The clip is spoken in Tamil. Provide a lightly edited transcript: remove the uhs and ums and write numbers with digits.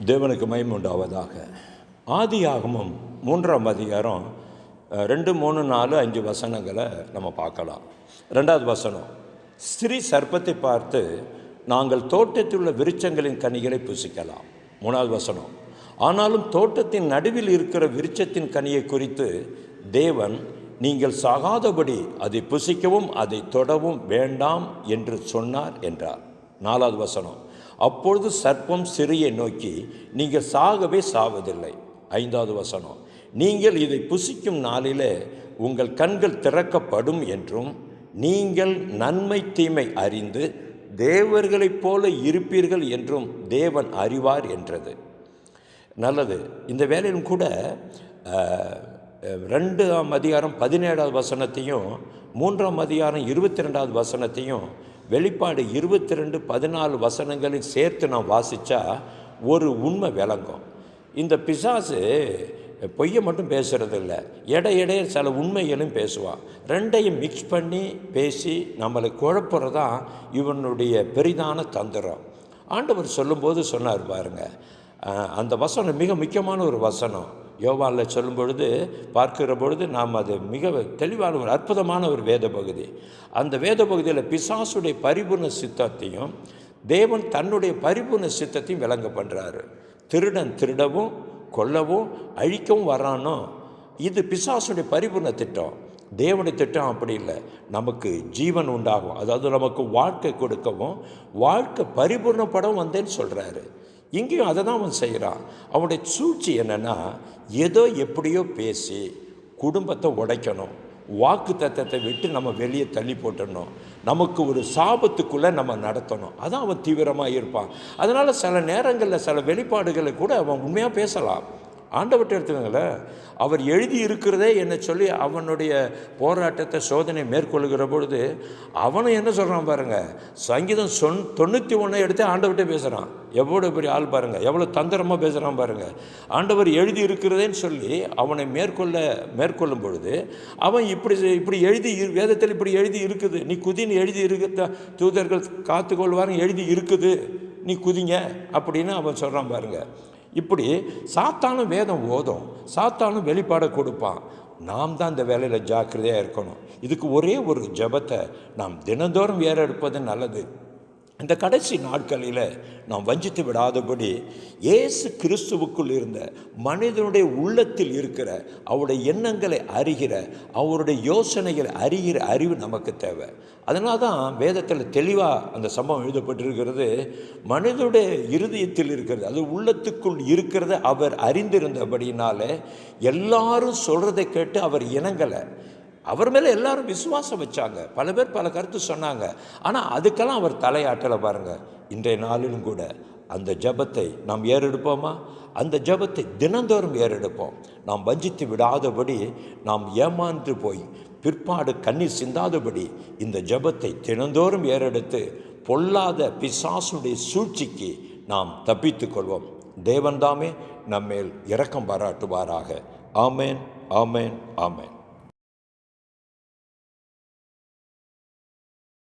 தேவனுக்கு மகிமை உண்டாவதாக. ஆதியாகமம் 3ஆம் அதிகாரம் 2, 3, 4, 5 வசனங்களை நம்ம பார்க்கலாம். 2வது வசனம், ஸ்திரீ சர்ப்பத்தை பார்த்து, நாங்கள் தோட்டத்தில் உள்ள விருட்சங்களின் கனிகளை புசிக்கலாம். 3வது வசனம், ஆனாலும் தோட்டத்தின் நடுவில் இருக்கிற விருட்சத்தின் கனியை குறித்து தேவன், நீங்கள் சாகாதபடி அதை புசிக்கவும் அதை தொடவும் வேண்டாம் என்று சொன்னார் என்றார். 4வது வசனம், அப்பொழுது சர்ப்பம் ஸ்திரீயை நோக்கி, நீங்கள் சாகவே சாவதில்லை. 5வது வசனம், நீங்கள் இதை புசிக்கும் நாளிலே உங்கள் கண்கள் திறக்கப்படும் என்றும் நீங்கள் நன்மை தீமை அறிந்து தேவர்களைப் போல இருப்பீர்கள் என்றும் தேவன் அறிவார் என்றது. நல்லது. இந்த வேலையிலும் கூட 2ஆம் அதிகாரம் 17வது வசனத்தையும் 3ஆம் அதிகாரம் 22வது வசனத்தையும் வெளிப்பாடு 22, 14 வசனங்களையும் சேர்த்து நான் வாசித்தா ஒரு உண்மை விளங்கும். இந்த பிசாசு பொய்யை மட்டும் பேசுகிறது இல்லை, இடையிடையே சில உண்மைகளும் பேசுவான். ரெண்டையும் மிக்ஸ் பண்ணி பேசி நம்மளை குழப்புறதான் இவனுடைய பெரிதான தந்திரம். ஆண்டவர் சொல்லும்போது சொன்னார் பாருங்கள், அந்த வசனம் மிக முக்கியமான ஒரு வசனம். யோவானில் சொல்லும் பொழுது பார்க்கிற பொழுது நாம் அது மிக தெளிவான ஒரு அற்புதமான ஒரு வேத பகுதி. அந்த வேத பகுதியில் பிசாசுடைய பரிபூர்ண சித்தத்தையும் தேவன் தன்னுடைய பரிபூர்ண சித்தத்தையும் விளங்க பண்ணுறாரு. திருடன் திருடவும் கொல்லவும் அழிக்கவும் வரானோ, இது பிசாசுடைய பரிபூர்ண திட்டம். தேவனுடைய திட்டம் அப்படி இல்லை, நமக்கு ஜீவன் உண்டாகும், அதாவது நமக்கு வாழ்க்கை கொடுக்கவும் வாழ்க்கை பரிபூர்ணப்படவும் வந்தேன்னு சொல்கிறாரு. இங்கேயும் அதை தான் அவன் செய்கிறான். அவனுடைய சூழ்ச்சி என்னென்னா, ஏதோ எப்படியோ பேசி குடும்பத்தை உடைக்கணும், வாக்கு தத்தத்தை விட்டு நம்ம வெளியே தள்ளி போட்டுடணும், நமக்கு ஒரு சாபத்துக்குள்ளே நம்ம நடத்தணும். அதான் அவன் தீவிரமாக இருப்பான். அதனால் சில நேரங்களில் சில வெளிப்பாடுகளை கூட அவன் உண்மையாக பேசலாம். ஆண்டவர்கிட்ட எடுத்துக்கங்களேன், அவர் எழுதி இருக்கிறதே என்ன சொல்லி அவனுடைய போராட்டத்தை சோதனை மேற்கொள்கிற பொழுது அவனும் என்ன சொல்கிறான் பாருங்கள், சங்கீதம் 91 எடுத்து ஆண்டவர்கிட்ட பேசுகிறான். எவ்வளோ பெரிய ஆள் பாருங்கள், எவ்வளோ தந்திரமாக பேசுகிறான் பாருங்கள். ஆண்டவர் எழுதி இருக்கிறதேன்னு சொல்லி அவனை மேற்கொள்ளும் பொழுது அவன் இப்படி எழுதி, வேதத்தில் இப்படி எழுதி இருக்குது, நீ குதின்னு எழுதி இருக்க, தூதர்கள் காத்துக்கொள்வாருன்னு எழுதி இருக்குது, நீ குதிங்க அப்படின்னு அவன் சொல்கிறான் பாருங்கள். இப்படி சாத்தானும் வேதம் ஓதும், சாத்தானும் வெளிப்பாடை கொடுப்பான். நாம் தான் இந்த வேலையில் ஜாக்கிரதையாக இருக்கணும். இதுக்கு ஒரே ஒரு ஜெபத்தை நாம் தினந்தோறும் ஏறெடுப்பது நல்லது. இந்த கடைசி நாட்களில் நாம் வஞ்சித்து விடாதபடி இயேசு கிறிஸ்துவுக்குள் இருந்த மனிதனுடைய உள்ளத்தில் இருக்கிற அவருடைய எண்ணங்களை அறிகிற, அவருடைய யோசனைகளை அறிகிற அறிவு நமக்கு தேவை. அதனால தான் வேதத்தில் தெளிவாக அந்த சம்பவம் எழுதப்பட்டிருக்கிறது. மனிதனுடைய இருதயத்தில் இருக்கிறது, அது உள்ளத்துக்குள் இருக்கிறத அவர் அறிந்திருந்தபடினால எல்லாரும் சொல்கிறதை கேட்டு அவர் இணங்கலை. அவர் மேலே எல்லாரும் விசுவாசம் வச்சாங்க, பல பேர் பல கருத்து சொன்னாங்க. ஆனால் அதுக்கெல்லாம் அவர் தலையாட்டலை பாருங்கள். இன்றைய நாளிலும் கூட அந்த ஜெபத்தை நாம் ஏறெடுப்போமா? அந்த ஜெபத்தை தினந்தோறும் ஏறெடுப்போம். நாம் வஞ்சித்து விடாதபடி, நாம் ஏமாந்து போய் பிற்பாடு கண்ணீர் சிந்தாதபடி இந்த ஜெபத்தை தினந்தோறும் ஏறெடுத்து பொல்லாத பிசாசுடைய சூழ்ச்சிக்கு நாம் தப்பித்து கொள்வோம். தேவன் தாமே நம்மேல் இரக்கம் பாராட்டுவாராக. ஆமேன், ஆமேன், ஆமேன்.